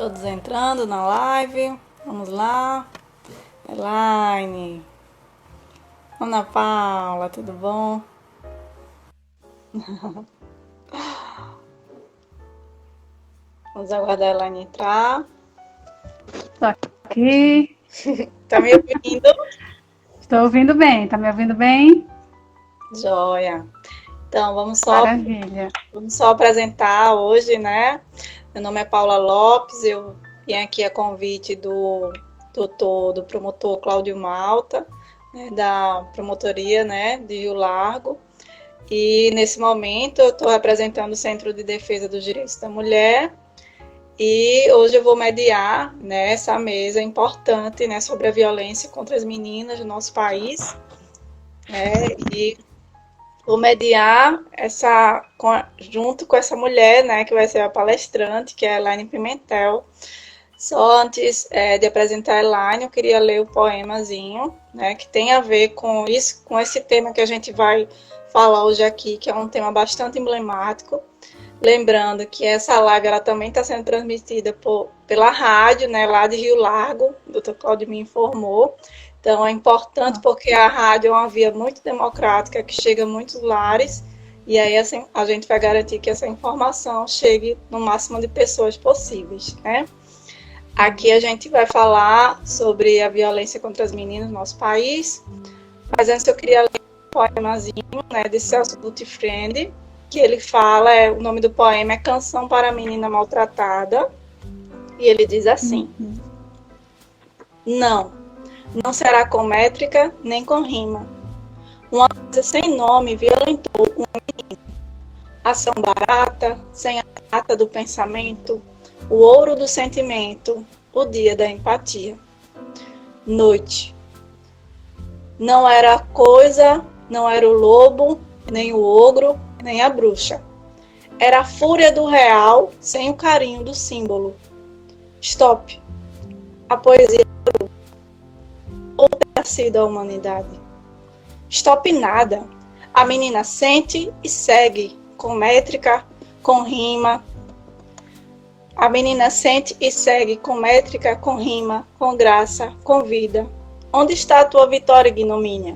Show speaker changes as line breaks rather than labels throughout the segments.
Todos entrando na live. Vamos lá. Elaine. Ana Paula, tudo bom? Vamos aguardar a Elaine entrar.
Estou aqui.
Tá me ouvindo?
Estou ouvindo bem. Tá me ouvindo bem?
Joia. Então,
Maravilha.
vamos só apresentar hoje, né? Meu nome é Paula Lopes, eu vim aqui a convite do promotor Cláudio Malta, né, da promotoria, né, de Rio Largo. E nesse momento eu estou representando o Centro de Defesa dos Direitos da Mulher e hoje eu vou mediar, né, essa mesa importante, né, sobre a violência contra as meninas do nosso país, né, e vou mediar junto com essa mulher, né, que vai ser a palestrante, que é a Elaine Pimentel. Só antes de apresentar a Elaine, eu queria ler o poemazinho, né, que tem a ver com isso, com esse tema que a gente vai falar hoje aqui, que é um tema bastante emblemático. Lembrando que essa live ela também está sendo transmitida pela rádio, né, lá de Rio Largo, o Dr. Cláudio me informou. Então, é importante porque a rádio é uma via muito democrática que chega a muitos lares e aí assim, a gente vai garantir que essa informação chegue no máximo de pessoas possíveis, né? Aqui a gente vai falar sobre a violência contra as meninas no nosso país, mas antes eu queria ler um poemazinho, né, de Celso Buttifrendi, que ele fala, o nome do poema é Canção para a Menina Maltratada, e ele diz assim: Não será com métrica, nem com rima. Uma coisa sem nome violentou uma menina. Ação barata, sem a prata do pensamento, o ouro do sentimento, o dia da empatia. Noite. Não era a coisa, não era o lobo, nem o ogro, nem a bruxa. Era a fúria do real, sem o carinho do símbolo. Stop. A poesia ou terá sido a humanidade. Stop nada. A menina sente e segue, com métrica, com rima. A menina sente e segue, com métrica, com rima, com graça, com vida. Onde está a tua vitória, ignomínia?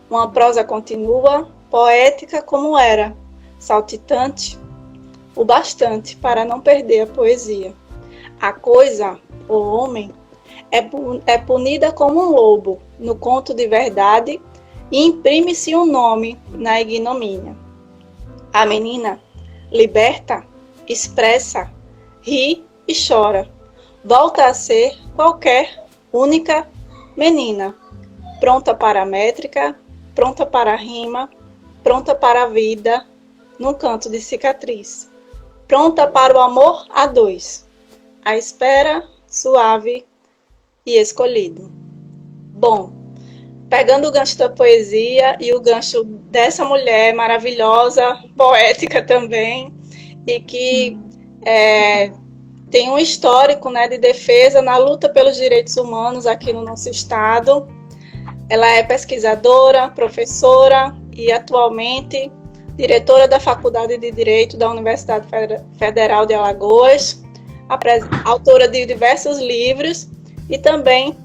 Uma prosa continua, poética como era, saltitante, o bastante para não perder a poesia. A coisa, o homem, é punida como um lobo no conto de verdade e imprime-se um nome na ignomínia. A menina liberta, expressa, ri e chora. Volta a ser qualquer única menina, pronta para a métrica, pronta para a rima, pronta para a vida, num canto de cicatriz. Pronta para o amor a dois, a espera suave e escolhido. Bom, pegando o gancho da poesia e o gancho dessa mulher maravilhosa, poética também, e que tem um histórico, né, de defesa na luta pelos direitos humanos aqui no nosso estado. Ela é pesquisadora, professora e atualmente diretora da Faculdade de Direito da Universidade Federal de Alagoas, autora de diversos livros e também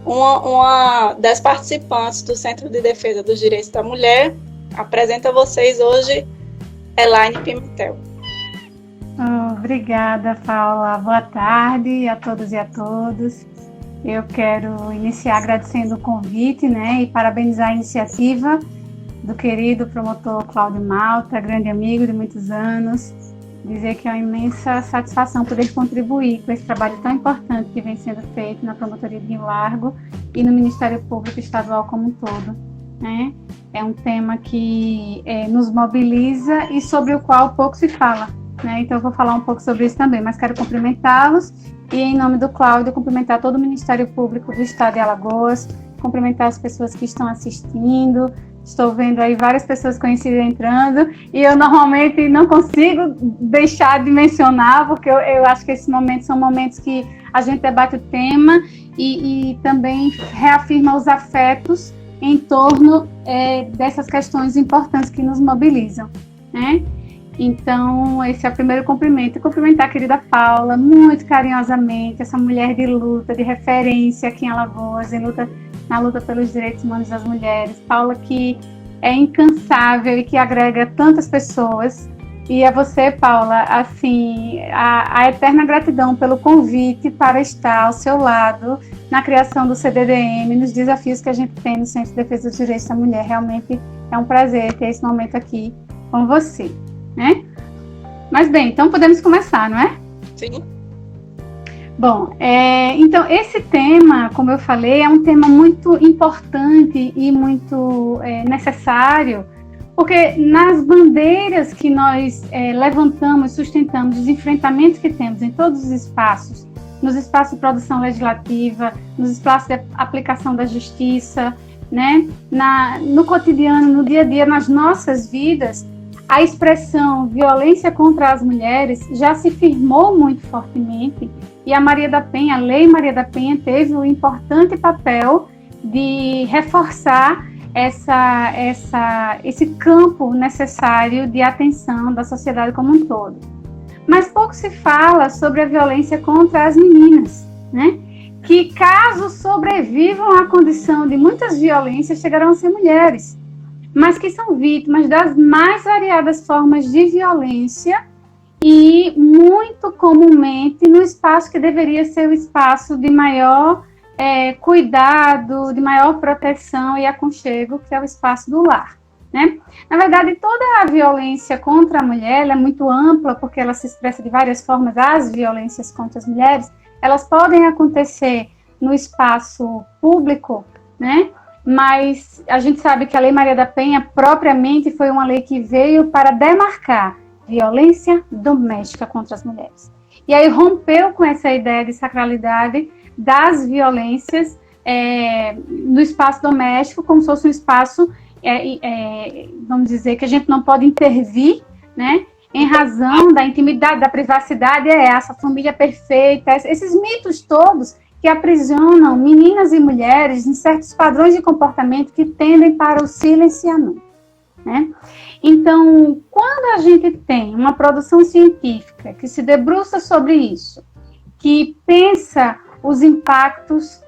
uma das participantes do Centro de Defesa dos Direitos da Mulher. Apresento a vocês hoje Elaine Pimentel.
Obrigada, Paula. Boa tarde a todos e a todas. Eu quero iniciar agradecendo o convite, né, e parabenizar a iniciativa do querido promotor Cláudio Malta, grande amigo de muitos anos. Dizer que é uma imensa satisfação poder contribuir com esse trabalho tão importante que vem sendo feito na Promotoria de Rio Largo e no Ministério Público Estadual como um todo, né? É um tema que nos mobiliza e sobre o qual pouco se fala, né? Então eu vou falar um pouco sobre isso também, mas quero cumprimentá-los e, em nome do Cláudio, cumprimentar todo o Ministério Público do Estado de Alagoas, cumprimentar as pessoas que estão assistindo. Estou vendo aí várias pessoas conhecidas entrando e eu normalmente não consigo deixar de mencionar, porque eu acho que esses momentos são momentos que a gente debate o tema e também reafirma os afetos em torno dessas questões importantes que nos mobilizam, né? Então, esse é o primeiro cumprimento. E cumprimentar a querida Paula, muito carinhosamente, essa mulher de luta, de referência aqui em Alagoas, na luta pelos direitos humanos das mulheres. Paula, que é incansável e que agrega tantas pessoas. E a você, Paula, assim, a eterna gratidão pelo convite para estar ao seu lado na criação do CDDM, nos desafios que a gente tem no Centro de Defesa dos Direitos da Mulher. Realmente é um prazer ter esse momento aqui com você, né? Mas bem, então podemos começar, não é?
Sim.
Bom, então esse tema, como eu falei, é um tema muito importante e muito necessário, porque nas bandeiras que nós levantamos, sustentamos, os enfrentamentos que temos em todos os espaços, nos espaços de produção legislativa, nos espaços de aplicação da justiça, né, no cotidiano, no dia a dia, nas nossas vidas, a expressão violência contra as mulheres já se firmou muito fortemente, e a Lei Maria da Penha teve um importante papel de reforçar esse campo necessário de atenção da sociedade como um todo. Mas pouco se fala sobre a violência contra as meninas, né? Que, caso sobrevivam à condição de muitas violências, chegarão a ser mulheres, mas que são vítimas das mais variadas formas de violência e, muito comumente, no espaço que deveria ser o espaço de maior cuidado, de maior proteção e aconchego, que é o espaço do lar, né? Na verdade, toda a violência contra a mulher ela é muito ampla, porque ela se expressa de várias formas. As violências contra as mulheres, elas podem acontecer no espaço público, né? Mas a gente sabe que a Lei Maria da Penha, propriamente, foi uma lei que veio para demarcar violência doméstica contra as mulheres. E aí rompeu com essa ideia de sacralidade das violências no espaço doméstico, como se fosse um espaço, vamos dizer, que a gente não pode intervir, né, em razão da intimidade, da privacidade, essa família perfeita, esses mitos todos que aprisionam meninas e mulheres em certos padrões de comportamento que tendem para o silenciamento, né? Então, quando a gente tem uma produção científica que se debruça sobre isso, que pensa os impactos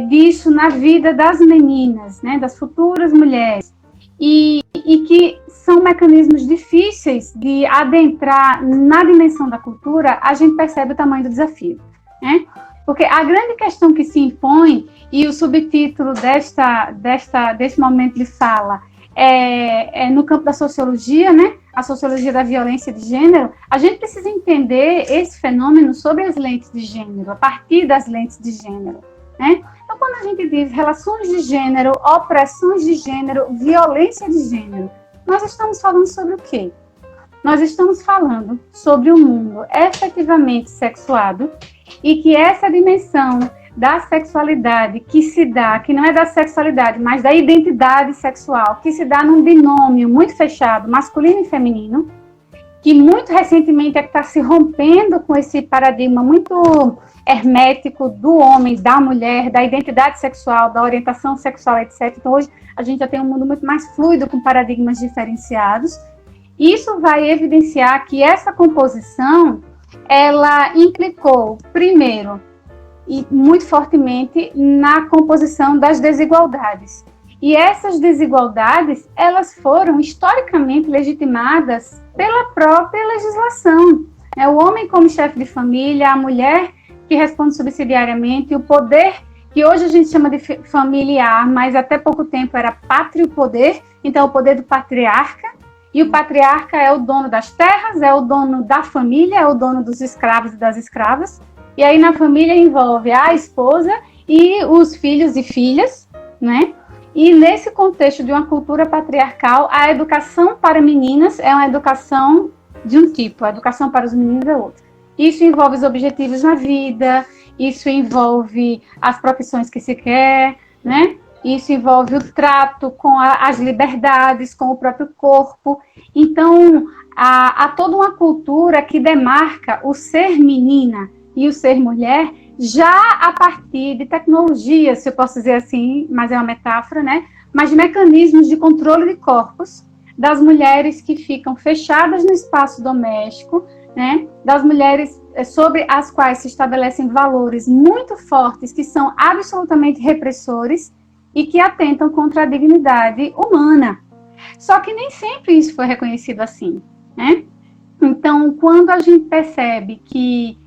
disso na vida das meninas, né, das futuras mulheres, e que são mecanismos difíceis de adentrar na dimensão da cultura, a gente percebe o tamanho do desafio, né? Porque a grande questão que se impõe, e o subtítulo desse momento de fala no campo da sociologia, né? A sociologia da violência de gênero, a gente precisa entender esse fenômeno sobre as lentes de gênero, a partir das lentes de gênero, né? Então, quando a gente diz relações de gênero, opressões de gênero, violência de gênero, nós estamos falando sobre o quê? Nós estamos falando sobre um mundo efetivamente sexuado e que essa dimensão da sexualidade que se dá, que não é da sexualidade, mas da identidade sexual, que se dá num binômio muito fechado, masculino e feminino, que muito recentemente está se rompendo com esse paradigma muito hermético do homem, da mulher, da identidade sexual, da orientação sexual, etc. Então, hoje a gente já tem um mundo muito mais fluido, com paradigmas diferenciados. Isso vai evidenciar que essa composição, ela implicou, primeiro, e muito fortemente, na composição das desigualdades. E essas desigualdades, elas foram historicamente legitimadas pela própria legislação. O homem como chefe de família, a mulher que responde subsidiariamente, o poder, que hoje a gente chama de familiar, mas até pouco tempo era pátrio poder, então o poder do patriarca, e o patriarca é o dono das terras, é o dono da família, é o dono dos escravos e das escravas, e aí na família envolve a esposa e os filhos e filhas, né? E nesse contexto de uma cultura patriarcal, a educação para meninas é uma educação de um tipo, a educação para os meninos é outra. Isso envolve os objetivos na vida, isso envolve as profissões que se quer, né? Isso envolve o trato com as liberdades, com o próprio corpo. Então, há toda uma cultura que demarca o ser menina e o ser mulher já a partir de tecnologias, se eu posso dizer assim, mas é uma metáfora, né? Mas de mecanismos de controle de corpos, das mulheres que ficam fechadas no espaço doméstico, né, das mulheres sobre as quais se estabelecem valores muito fortes, que são absolutamente repressores e que atentam contra a dignidade humana. Só que nem sempre isso foi reconhecido assim, né? Então, quando a gente percebe que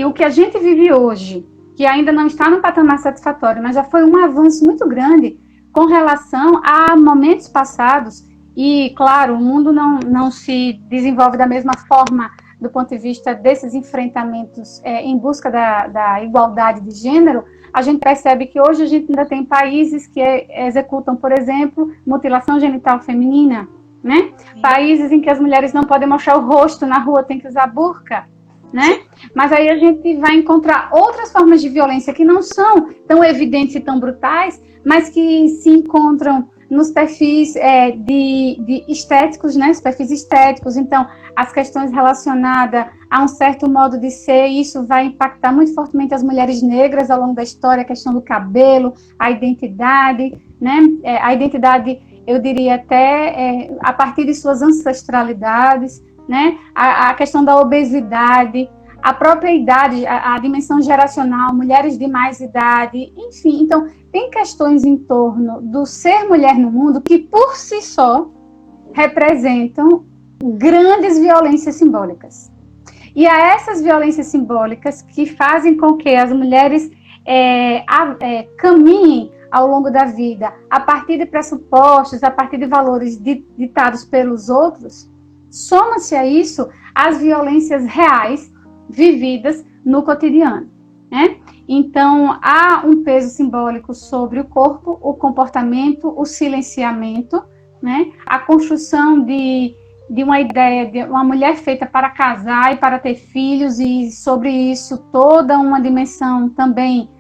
o que a gente vive hoje, que ainda não está no patamar satisfatório, mas já foi um avanço muito grande com relação a momentos passados, e, claro, o mundo não se desenvolve da mesma forma do ponto de vista desses enfrentamentos em busca da igualdade de gênero, a gente percebe que hoje a gente ainda tem países que executam, por exemplo, mutilação genital feminina, né? Países em que as mulheres não podem mostrar o rosto na rua, tem que usar burca, né? Mas aí a gente vai encontrar outras formas de violência que não são tão evidentes e tão brutais, mas que se encontram nos perfis de estéticos, né? Os perfis estéticos. Então, as questões relacionadas a um certo modo de ser, isso vai impactar muito fortemente as mulheres negras ao longo da história, a questão do cabelo, a identidade, né? A identidade, eu diria até a partir de suas ancestralidades, né? A questão da obesidade, a própria idade, a dimensão geracional, mulheres de mais idade, enfim. Então, tem questões em torno do ser mulher no mundo que, por si só, representam grandes violências simbólicas. E a essas violências simbólicas que fazem com que as mulheres caminhem ao longo da vida a partir de pressupostos, a partir de valores ditados pelos outros, soma-se a isso as violências reais vividas no cotidiano, né? Então, há um peso simbólico sobre o corpo, o comportamento, o silenciamento, né? A construção de uma ideia de uma mulher feita para casar e para ter filhos, e sobre isso toda uma dimensão também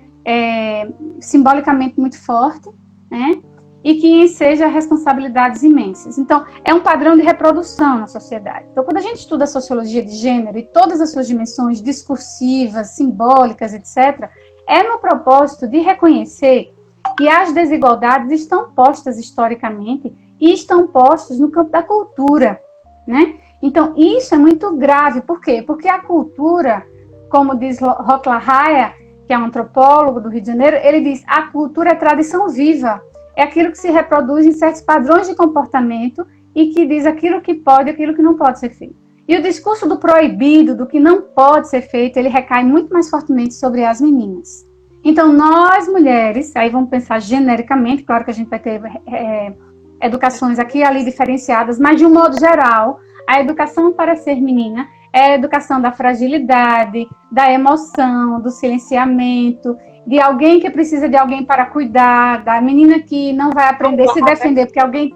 simbolicamente muito forte, né? E que enseja responsabilidades imensas. Então, é um padrão de reprodução na sociedade. Então, quando a gente estuda a sociologia de gênero e todas as suas dimensões discursivas, simbólicas, etc., é no propósito de reconhecer que as desigualdades estão postas historicamente e estão postas no campo da cultura, né? Então, isso é muito grave. Por quê? Porque a cultura, como diz Rocla, que é um antropólogo do Rio de Janeiro, ele diz: a cultura é tradição viva. É aquilo que se reproduz em certos padrões de comportamento e que diz aquilo que pode e aquilo que não pode ser feito. E o discurso do proibido, do que não pode ser feito, ele recai muito mais fortemente sobre as meninas. Então, nós, mulheres, aí vamos pensar genericamente, claro que a gente vai ter educações aqui e ali diferenciadas, mas de um modo geral, a educação para ser menina é a educação da fragilidade, da emoção, do silenciamento, de alguém que precisa de alguém para cuidar, da menina que não vai aprender a se defender, porque alguém,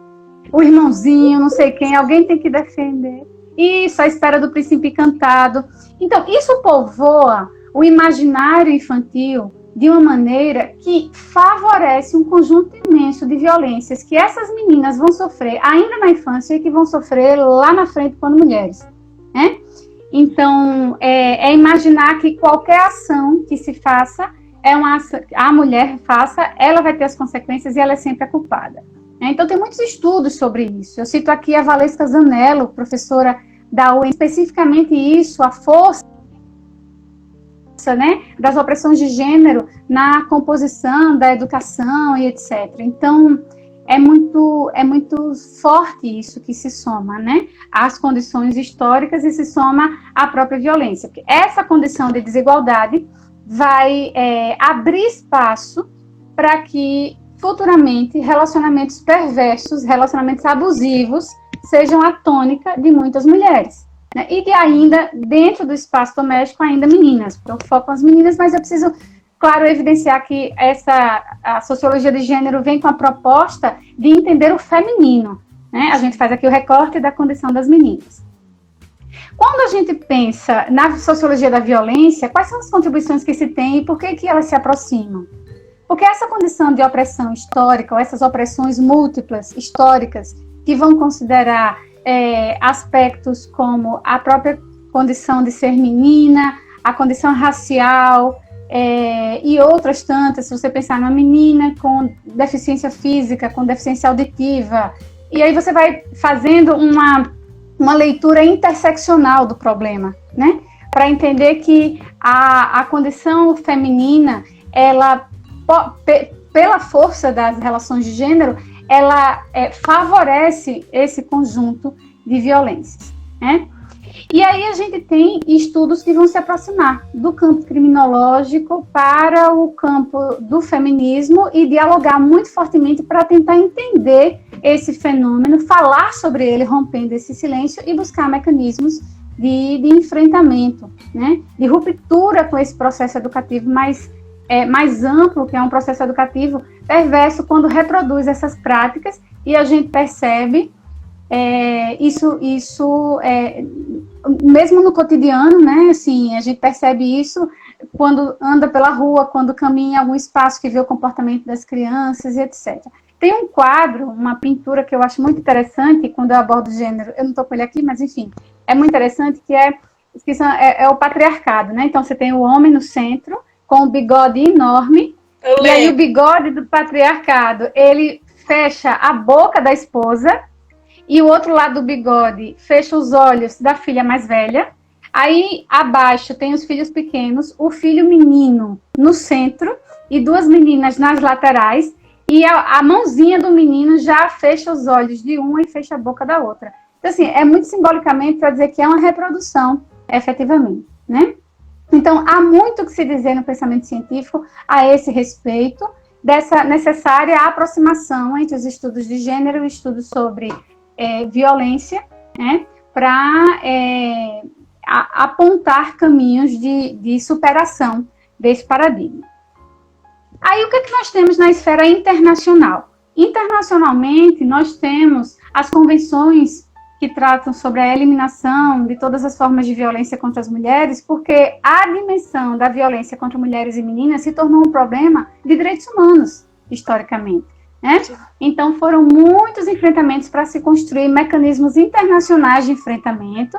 o irmãozinho, não sei quem, alguém tem que defender. Isso, a espera do príncipe encantado. Então, isso povoa o imaginário infantil de uma maneira que favorece um conjunto imenso de violências que essas meninas vão sofrer ainda na infância e que vão sofrer lá na frente quando mulheres, né? Então, imaginar que qualquer ação que se faça, a mulher faça, ela vai ter as consequências e ela é sempre a culpada. Então, tem muitos estudos sobre isso. Eu cito aqui a Valesca Zanello, professora da UEM, especificamente isso, a força, né, das opressões de gênero na composição da educação e etc. Então, é muito forte isso que se soma, né, às condições históricas e se soma à própria violência. Porque essa condição de desigualdade vai abrir espaço para que futuramente relacionamentos perversos, relacionamentos abusivos sejam a tônica de muitas mulheres, né? E que ainda, dentro do espaço doméstico, ainda meninas, porque eu foco nas meninas, mas eu preciso, claro, evidenciar que a sociologia de gênero vem com a proposta de entender o feminino, né? A gente faz aqui o recorte da condição das meninas. Quando a gente pensa na sociologia da violência, quais são as contribuições que se tem e por que elas se aproximam? Porque essa condição de opressão histórica, ou essas opressões múltiplas históricas, que vão considerar aspectos como a própria condição de ser menina, a condição racial e outras tantas, se você pensar numa menina com deficiência física, com deficiência auditiva, E aí você vai fazendo uma leitura interseccional do problema, né? Para entender que a condição feminina, ela, pela força das relações de gênero, ela favorece esse conjunto de violências, né? E aí a gente tem estudos que vão se aproximar do campo criminológico para o campo do feminismo e dialogar muito fortemente para tentar entender esse fenômeno, falar sobre ele, rompendo esse silêncio e buscar mecanismos de enfrentamento, né? De ruptura com esse processo educativo mais amplo, que é um processo educativo perverso, quando reproduz essas práticas e a gente percebe isso mesmo no cotidiano, né? Assim, a gente percebe isso quando anda pela rua, quando caminha em algum espaço que vê o comportamento das crianças, etc. Tem um quadro, uma pintura que eu acho muito interessante, quando eu abordo gênero, eu não estou com ele aqui, mas enfim, é muito interessante, que é o patriarcado, né? Então você tem o homem no centro, com o bigode enorme, e aí o bigode do patriarcado, ele fecha a boca da esposa, e o outro lado do bigode fecha os olhos da filha mais velha. Aí abaixo tem os filhos pequenos, o filho menino no centro e duas meninas nas laterais, e a mãozinha do menino já fecha os olhos de uma e fecha a boca da outra. Então, assim, é muito simbolicamente para dizer que é uma reprodução, efetivamente, né? Então, há muito que se dizer no pensamento científico a esse respeito, dessa necessária aproximação entre os estudos de gênero e o estudo sobre violência, né, para apontar caminhos de superação desse paradigma. Aí, o que é que nós temos na esfera internacional? Internacionalmente, nós temos as convenções que tratam sobre a eliminação de todas as formas de violência contra as mulheres, porque a dimensão da violência contra mulheres e meninas se tornou um problema de direitos humanos, historicamente. Né? Então, foram muitos enfrentamentos para se construir mecanismos internacionais de enfrentamento,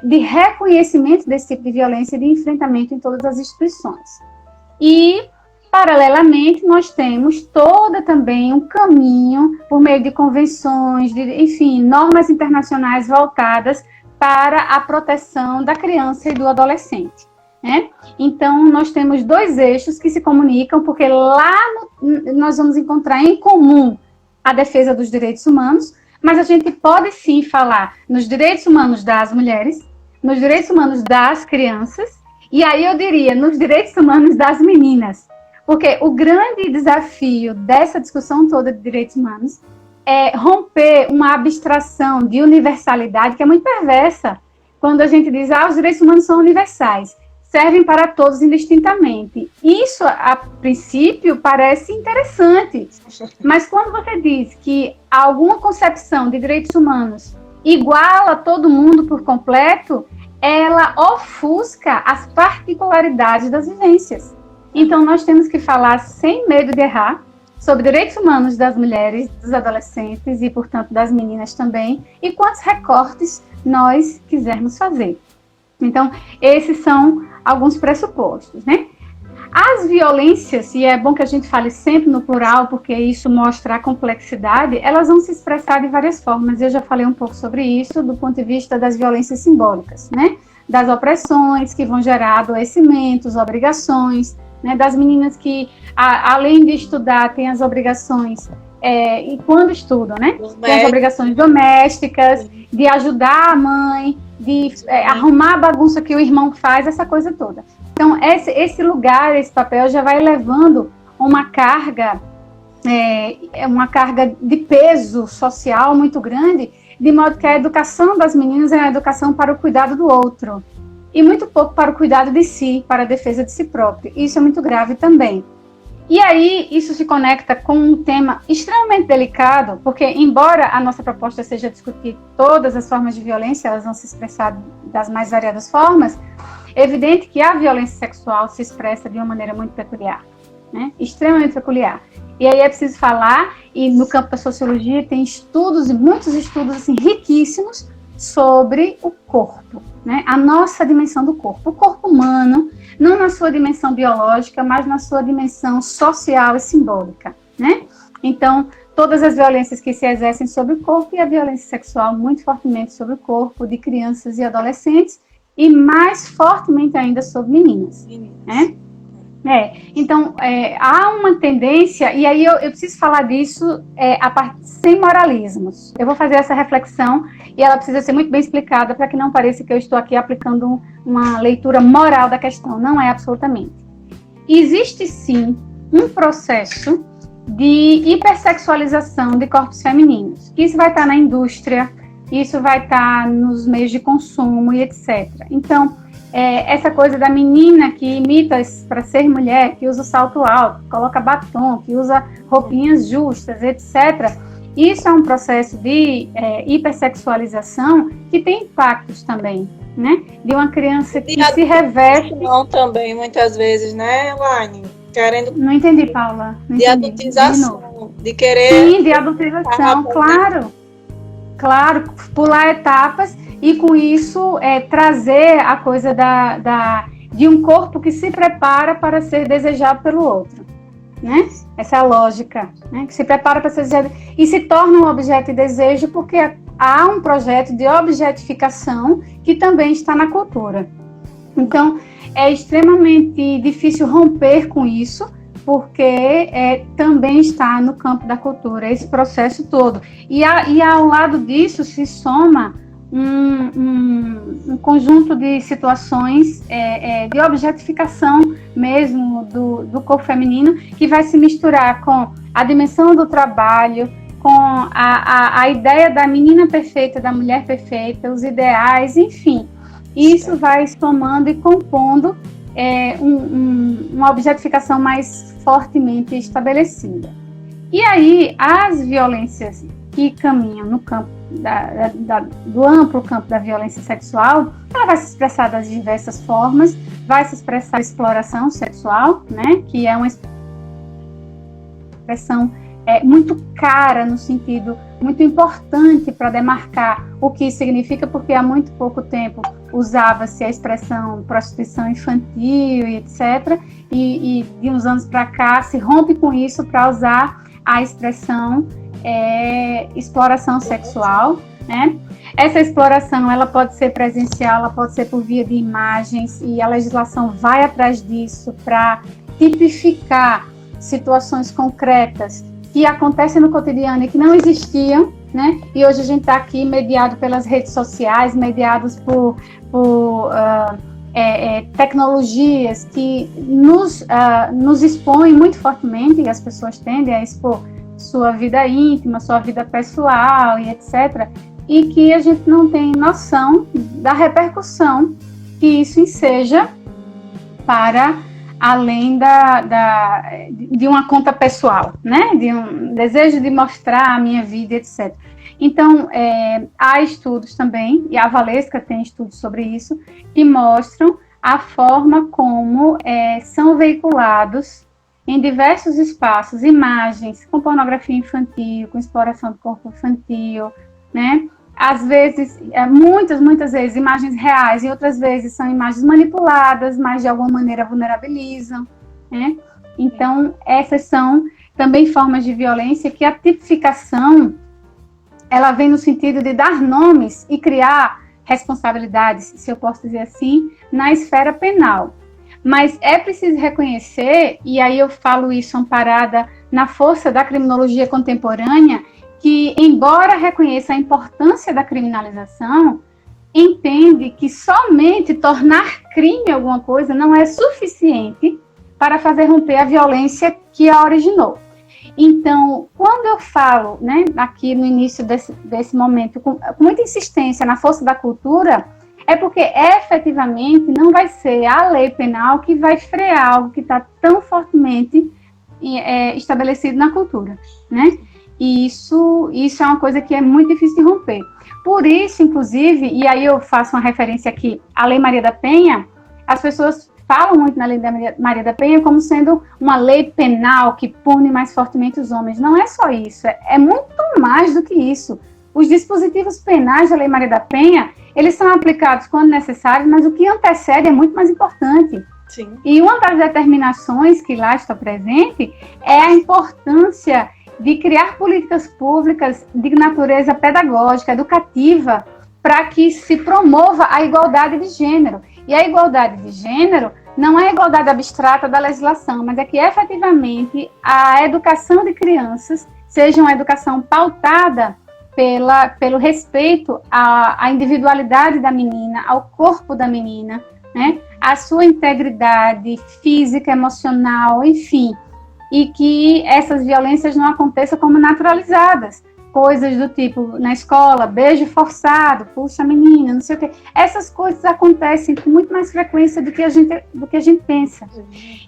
de reconhecimento desse tipo de violência e de enfrentamento em todas as instituições. E, paralelamente, nós temos também um caminho por meio de convenções, enfim, normas internacionais voltadas para a proteção da criança e do adolescente. Né? Então, nós temos dois eixos que se comunicam, porque lá nós vamos encontrar em comum a defesa dos direitos humanos, mas a gente pode sim falar nos direitos humanos das mulheres, nos direitos humanos das crianças, e aí eu diria nos direitos humanos das meninas, porque o grande desafio dessa discussão toda de direitos humanos é romper uma abstração de universalidade que é muito perversa, quando a gente diz que os direitos humanos são universais, servem para todos indistintamente. Isso, a princípio, parece interessante, mas quando você diz que alguma concepção de direitos humanos iguala todo mundo por completo, ela ofusca as particularidades das vivências. Então, nós temos que falar sem medo de errar sobre direitos humanos das mulheres, dos adolescentes e, portanto, das meninas também, e quantos recortes nós quisermos fazer. Então, esses são alguns pressupostos, né? As violências, e é bom que a gente fale sempre no plural, porque isso mostra a complexidade, elas vão se expressar de várias formas. Eu já falei um pouco sobre isso do ponto de vista das violências simbólicas, né? Das opressões que vão gerar adoecimentos, obrigações, né? Das meninas que, além de estudar, têm as obrigações, e quando estudam, né? Tem as obrigações domésticas, de ajudar a mãe, de arrumar a bagunça que o irmão faz, essa coisa toda. Então, esse lugar, esse papel já vai levando uma carga de peso social muito grande, de modo que a educação das meninas é a educação para o cuidado do outro, e muito pouco para o cuidado de si, para a defesa de si próprio. Isso é muito grave também. E aí, isso se conecta com um tema extremamente delicado, porque, embora a nossa proposta seja discutir todas as formas de violência, elas vão se expressar das mais variadas formas, é evidente que a violência sexual se expressa de uma maneira muito peculiar, né? Extremamente peculiar. E aí é preciso falar, e no campo da sociologia tem estudos, e muitos estudos assim, riquíssimos, sobre o corpo, né? A nossa dimensão do corpo. O corpo humano, não na sua dimensão biológica, mas na sua dimensão social e simbólica, né? Então, todas as violências que se exercem sobre o corpo e a violência sexual muito fortemente sobre o corpo de crianças e adolescentes e mais fortemente ainda sobre meninas. Né? Então, há uma tendência, e aí eu preciso falar disso sem moralismos. Eu vou fazer essa reflexão e ela precisa ser muito bem explicada para que não pareça que eu estou aqui aplicando uma leitura moral da questão. Não é absolutamente. Existe, sim, um processo de hipersexualização de corpos femininos. Isso vai estar na indústria, isso vai estar nos meios de consumo e etc. Então, essa coisa da menina que imita para ser mulher, que usa o salto alto, coloca batom, que usa roupinhas justas, etc. Isso é um processo de hipersexualização que tem impactos também, né? De uma criança que se reveste...
Não, também, muitas vezes, né, Laine? Querendo...
Não entendi, Paula. Não
de
entendi.
adultização, de querer...
Sim, de adultização, claro. Claro, pular etapas e com isso trazer a coisa de um corpo que se prepara para ser desejado pelo outro, né? Essa é a lógica, né? Que se prepara para ser desejado e se torna um objeto de desejo porque há um projeto de objetificação que também está na cultura. Então, é extremamente difícil romper com isso, porque também está no campo da cultura, esse processo todo. E ao lado disso se soma um conjunto de situações de objetificação mesmo do corpo feminino, que vai se misturar com a dimensão do trabalho, com a ideia da menina perfeita, da mulher perfeita, os ideais, enfim. Isso vai somando e compondo uma objetificação mais fortemente estabelecida. E aí, as violências que caminham no campo do amplo campo da violência sexual, ela vai se expressar das diversas formas, vai se expressar a exploração sexual, né, que é uma expressão muito cara, no sentido muito importante para demarcar o que isso significa, porque há muito pouco tempo usava-se a expressão prostituição infantil e etc. E de uns anos para cá se rompe com isso para usar a expressão exploração sexual, né? Essa exploração ela pode ser presencial, ela pode ser por via de imagens, e a legislação vai atrás disso para tipificar situações concretas que acontecem no cotidiano e que não existiam, né? E hoje a gente está aqui mediado pelas redes sociais, mediados por tecnologias que nos expõem muito fortemente, e as pessoas tendem a expor sua vida íntima, sua vida pessoal e etc. E que a gente não tem noção da repercussão que isso enseja para além de uma conta pessoal, né? De um desejo de mostrar a minha vida, etc. Então, há estudos também, e a Valesca tem estudos sobre isso, que mostram a forma como são veiculados em diversos espaços imagens com pornografia infantil, com exploração do corpo infantil, né? Às vezes, muitas vezes, imagens reais, e outras vezes são imagens manipuladas, mas de alguma maneira vulnerabilizam, né? Então, essas são também formas de violência que a tipificação, ela vem no sentido de dar nomes e criar responsabilidades, se eu posso dizer assim, na esfera penal. Mas é preciso reconhecer, e aí eu falo isso amparada na força da criminologia contemporânea, que, embora reconheça a importância da criminalização, entende que somente tornar crime alguma coisa não é suficiente para fazer romper a violência que a originou. Então, quando eu falo, né, aqui no início desse momento, com muita insistência na força da cultura, é porque efetivamente não vai ser a lei penal que vai frear algo que está tão fortemente estabelecido na cultura, né? E isso é uma coisa que é muito difícil de romper. Por isso, inclusive, e aí eu faço uma referência aqui à Lei Maria da Penha, as pessoas falam muito na Lei Maria da Penha como sendo uma lei penal que pune mais fortemente os homens. Não é só isso, é muito mais do que isso. Os dispositivos penais da Lei Maria da Penha, eles são aplicados quando necessário, mas o que antecede é muito mais importante. Sim. E uma das determinações que lá está presente é a importância de criar políticas públicas de natureza pedagógica, educativa, para que se promova a igualdade de gênero. E a igualdade de gênero não é a igualdade abstrata da legislação, mas é que efetivamente a educação de crianças seja uma educação pautada pelo respeito à individualidade da menina, ao corpo da menina, né? A sua integridade física, emocional, enfim, e que essas violências não aconteçam como naturalizadas. Coisas do tipo, na escola, beijo forçado, puxa a menina, não sei o quê. Essas coisas acontecem com muito mais frequência do que a gente pensa.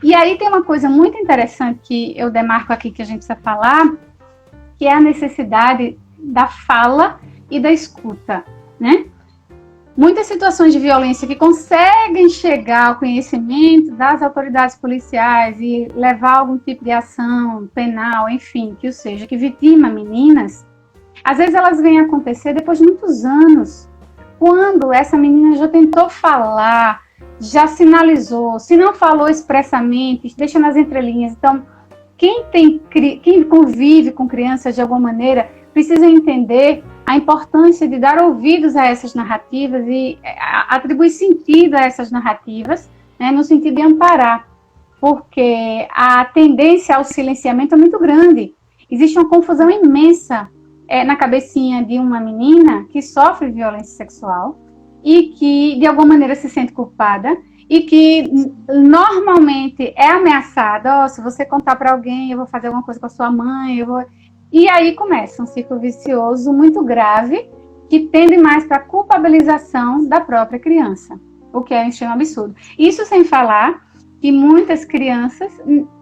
E aí tem uma coisa muito interessante que eu demarco aqui que a gente precisa falar, que é a necessidade da fala e da escuta, né? Muitas situações de violência que conseguem chegar ao conhecimento das autoridades policiais e levar algum tipo de ação penal, enfim, que seja, que vitima meninas, às vezes elas vêm acontecer depois de muitos anos, quando essa menina já tentou falar, já sinalizou, se não falou expressamente, deixa nas entrelinhas. Então, quem convive com crianças de alguma maneira precisa entender a importância de dar ouvidos a essas narrativas e atribuir sentido a essas narrativas, né, no sentido de amparar, porque a tendência ao silenciamento é muito grande. Existe uma confusão imensa na cabecinha de uma menina que sofre violência sexual e que, de alguma maneira, se sente culpada e que, normalmente, é ameaçada. Se você contar para alguém, eu vou fazer alguma coisa com a sua mãe, E aí começa um ciclo vicioso muito grave que tende mais para a culpabilização da própria criança, o que é um extremo absurdo. Isso sem falar que muitas crianças,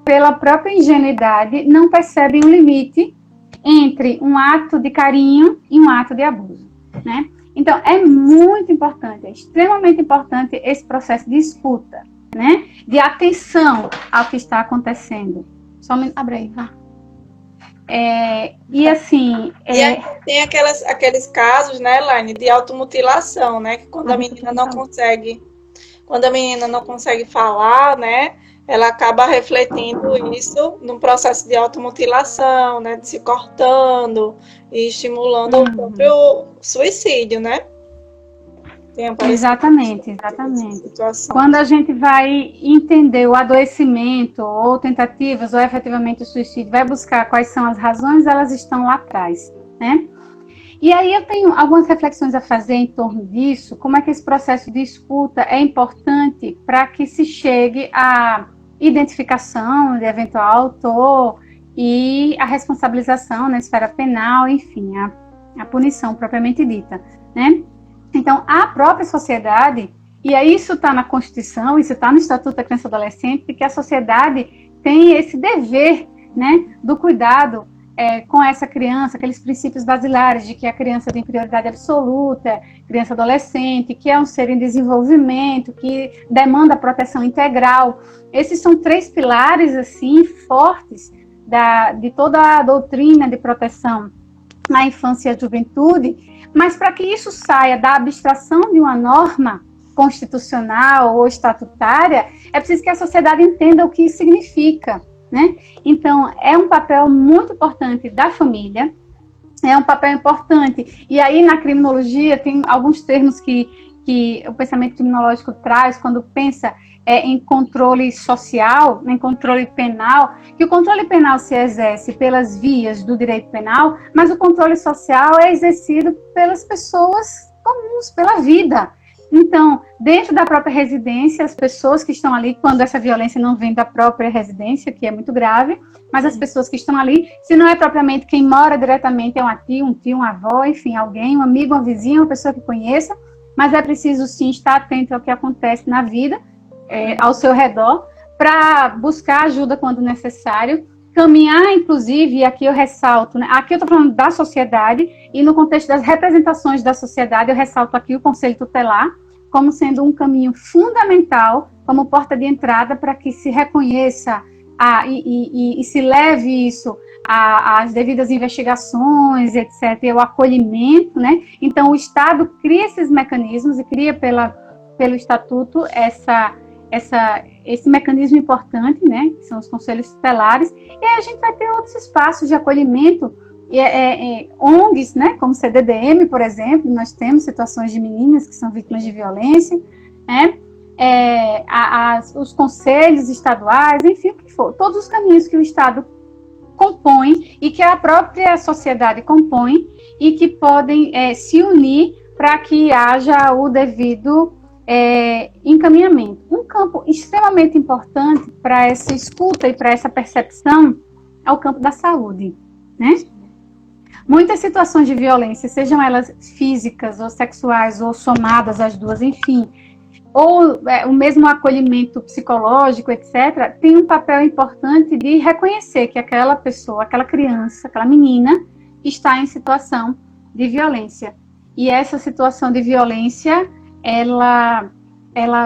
pela própria ingenuidade, não percebem o limite entre um ato de carinho e um ato de abuso, né? Então, é muito importante, é extremamente importante esse processo de escuta, né? De atenção ao que está acontecendo. Só me abre aí, vá. E assim...
tem aqueles casos, né, Elaine, de automutilação, né? Que quando a menina não consegue falar, né? Ela acaba refletindo isso num processo de automutilação, né? De se cortando e estimulando o próprio suicídio, né?
Exatamente. Quando a gente vai entender o adoecimento ou tentativas ou efetivamente o suicídio, vai buscar quais são as razões, elas estão lá atrás, né? E aí eu tenho algumas reflexões a fazer em torno disso, como é que esse processo de escuta é importante para que se chegue à identificação de eventual autor e a responsabilização na esfera penal, enfim, a punição propriamente dita, né? Então, a própria sociedade, e aí isso está na Constituição, isso está no Estatuto da Criança e Adolescente, que a sociedade tem esse dever, né, do cuidado com essa criança, aqueles princípios basilares de que a criança tem prioridade absoluta, criança e adolescente, que é um ser em desenvolvimento, que demanda proteção integral. Esses são 3 pilares, assim, fortes de toda a doutrina de proteção na infância e juventude, mas para que isso saia da abstração de uma norma constitucional ou estatutária, é preciso que a sociedade entenda o que isso significa, né? Então, é um papel muito importante da família, é um papel importante, e aí na criminologia tem alguns termos que o pensamento criminológico traz quando pensa em controle social, em controle penal, que o controle penal se exerce pelas vias do direito penal, mas o controle social é exercido pelas pessoas comuns, pela vida. Então, dentro da própria residência, as pessoas que estão ali, quando essa violência não vem da própria residência, que é muito grave, mas as pessoas que estão ali, se não é propriamente quem mora diretamente, é uma tia, um tio, uma avó, enfim, alguém, um amigo, uma vizinha, uma pessoa que conheça, mas é preciso sim estar atento ao que acontece na vida, ao seu redor, para buscar ajuda quando necessário, caminhar, inclusive, e aqui eu ressalto, né, aqui eu estou falando da sociedade, e no contexto das representações da sociedade, eu ressalto aqui o Conselho Tutelar, como sendo um caminho fundamental, como porta de entrada para que se reconheça e se leve isso às devidas investigações, etc., e o acolhimento, né? Então, o Estado cria esses mecanismos e cria pelo Estatuto esse mecanismo importante, né, que são os conselhos tutelares, e aí a gente vai ter outros espaços de acolhimento, ONGs, né, como o CDDM, por exemplo, nós temos situações de meninas que são vítimas de violência, né, os conselhos estaduais, enfim, o que for, todos os caminhos que o Estado compõe e que a própria sociedade compõe e que podem se unir para que haja o devido encaminhamento. Um campo extremamente importante para essa escuta e para essa percepção é o campo da saúde, né? Muitas situações de violência, sejam elas físicas ou sexuais ou somadas as duas, enfim, ou o mesmo acolhimento psicológico, etc., tem um papel importante de reconhecer que aquela pessoa, aquela criança, aquela menina está em situação de violência. E essa situação de violência, ela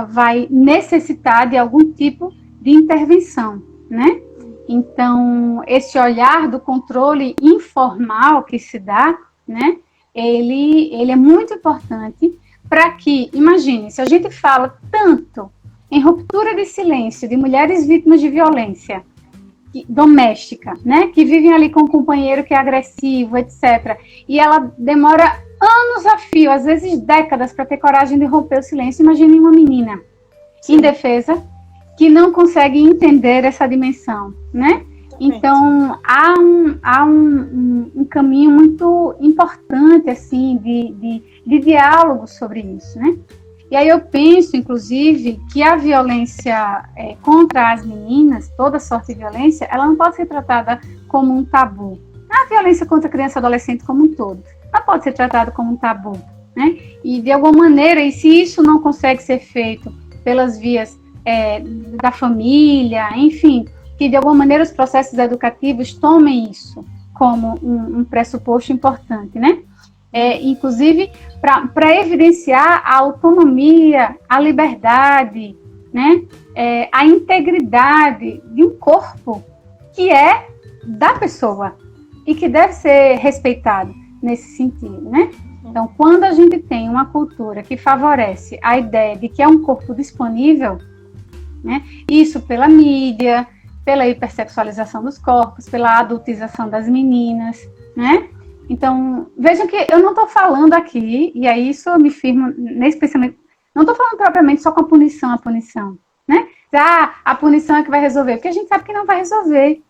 vai necessitar de algum tipo de intervenção, né? Então, esse olhar do controle informal que se dá, né, ele é muito importante para que, imagine, se a gente fala tanto em ruptura de silêncio de mulheres vítimas de violência doméstica, né, que vivem ali com um companheiro que é agressivo, etc., e ela demora anos a fio, às vezes décadas, para ter coragem de romper o silêncio. Imagine uma menina indefesa que não consegue entender essa dimensão, né? Então, há um caminho muito importante, assim, de diálogo sobre isso, né? E aí eu penso, inclusive, que a violência contra as meninas, toda sorte de violência, ela não pode ser tratada como um tabu. A violência contra a criança e adolescente como um todo, ela pode ser tratada como um tabu, né? E, de alguma maneira, e se isso não consegue ser feito pelas vias da família, enfim, que de alguma maneira os processos educativos tomem isso como um pressuposto importante, né? Inclusive para evidenciar a autonomia, a liberdade, né? A integridade de um corpo que é da pessoa e que deve ser respeitado nesse sentido, né? Então, quando a gente tem uma cultura que favorece a ideia de que é um corpo disponível, né? Isso pela mídia, pela hipersexualização dos corpos, pela adultização das meninas, né? Então, vejam que eu não estou falando aqui, e aí isso eu me firmo nesse pensamento, não estou falando propriamente só com a punição, né? A punição é que vai resolver, porque a gente sabe que não vai resolver.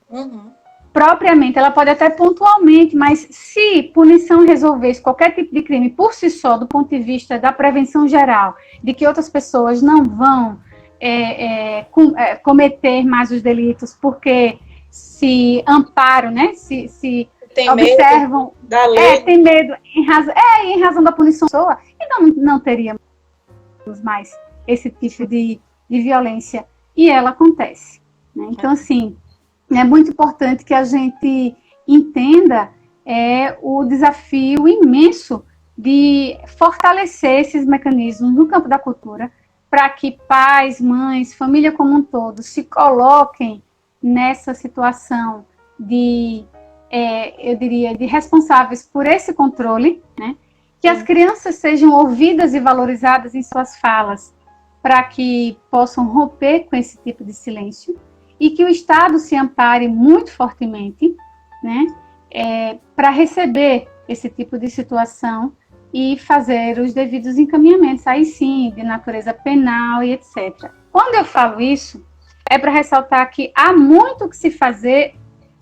Propriamente, ela pode até pontualmente, mas se punição resolvesse qualquer tipo de crime por si só, do ponto de vista da prevenção geral, de que outras pessoas não vão cometer mais os delitos porque se amparam, né? Se
tem
observam,
medo da lei.
Tem medo em razão da punição da pessoa, e não teríamos mais esse tipo de violência, e ela acontece, né? Então, assim, é muito importante que a gente entenda o desafio imenso de fortalecer esses mecanismos no campo da cultura, para que pais, mães, família como um todo se coloquem nessa situação eu diria, de responsáveis por esse controle, né? Que as crianças sejam ouvidas e valorizadas em suas falas, para que possam romper com esse tipo de silêncio, e que o Estado se ampare muito fortemente, né? Para receber esse tipo de situação e fazer os devidos encaminhamentos, aí sim, de natureza penal e etc. Quando eu falo isso, é para ressaltar que há muito que se fazer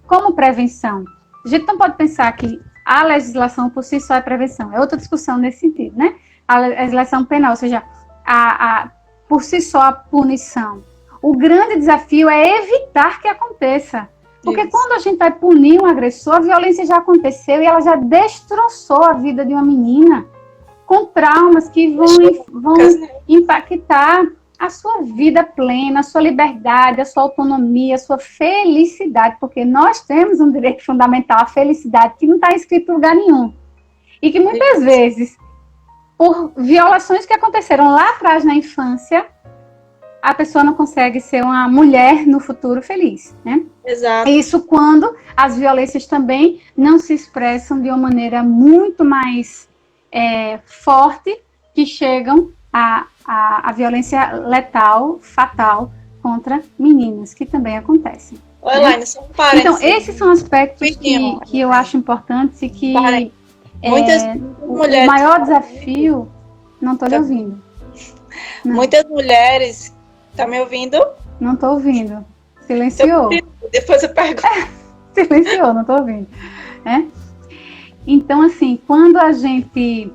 como prevenção. A gente não pode pensar que a legislação por si só é prevenção, é outra discussão nesse sentido, né? A legislação penal, ou seja, por si só a punição. O grande desafio é evitar que aconteça. Porque isso. Quando a gente vai punir um agressor, a violência já aconteceu e ela já destroçou a vida de uma menina com traumas que vão impactar a sua vida plena, a sua liberdade, a sua autonomia, a sua felicidade, porque nós temos um direito fundamental à felicidade que não está escrito em lugar nenhum. E que muitas vezes, por violações que aconteceram lá atrás na infância, a pessoa não consegue ser uma mulher no futuro feliz, né?
Exato.
Isso quando as violências também não se expressam de uma maneira muito mais forte, que chegam a a violência letal, fatal, contra meninas, que também acontecem.
Oi, Elaine, só um parênteses.
Então, esses são aspectos que eu acho importantes e que
muitas mulheres...
o maior desafio... Não estou lhe ouvindo. Não.
Muitas mulheres... Tá me ouvindo?
Não estou ouvindo. Silenciou.
Depois eu pergunto.
Silenciou, não estou ouvindo. Então, assim, quando a gente